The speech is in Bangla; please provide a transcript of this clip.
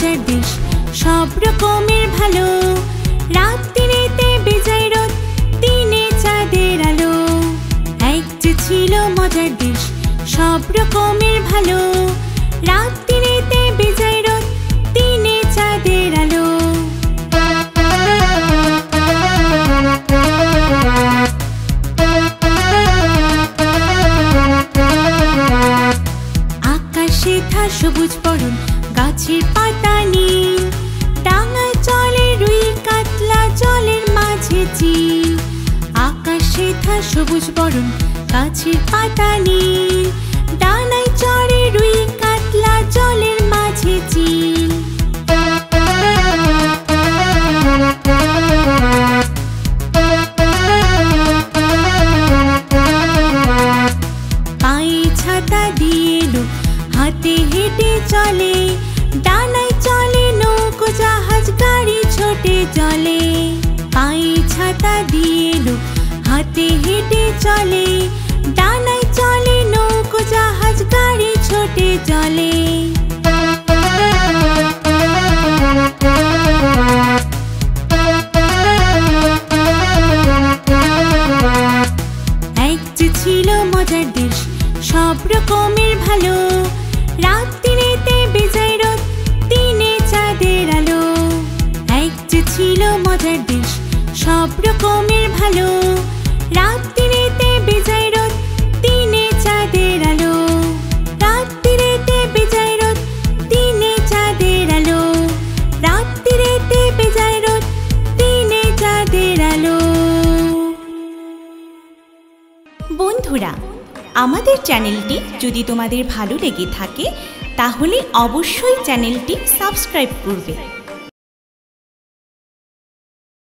মজার দেশ, সব রকমের ভালো। রাত্রিতে বেজায় রোদ, দিনে চাঁদের আলো। এক যে ছিল মজার দেশ, সব রকমের ভালো। রাত্রিতে বেজায় রোদ, দিনে চাঁদের আলো। আকাশে থা সবুজ বরণ, গাছের পাতা নীল। ডাঙায় চলে রুই কাতলা, জলের মাঝে চিল। আকাশে থা সবুজ বরণ, গাছের পাতা নীল। ডানায় চড়ে রুই কাতলা, জলের মাঝে চিল। পায়ে ছাতা দিয়ে এলো, হাতে হেঁটে চলে। ডানায় চলে নৌকো জাহাজ, গাড়ি ছোটে জলে। পায়ে ছাতা দিয়ে এলো, হাতে হেঁটে চলে। ডানায় চলে নৌকো জাহাজ, গাড়ি ছোটে জলে। এক যে ছিল মজার দেশ, সব রকমের ভালো। রাত্রিতে বেজায় রোদ, দিনে চাঁদের আলো। এক যে ছিল মজার দেশ, সব রকমের ভালো। রাত্রিতে বেজায় রোদ, দিনে চাঁদের আলো। রাত্রিতে বেজায় রোদ, দিনে চাঁদের আলো। রাত্রিতে বেজায় রোদ, দিনে চাঁদের আলো। বন্ধুরা, আমাদের চ্যানেলটি যদি তোমাদের ভালো লেগে থাকে তাহলে অবশ্যই চ্যানেলটি সাবস্ক্রাইব করবে।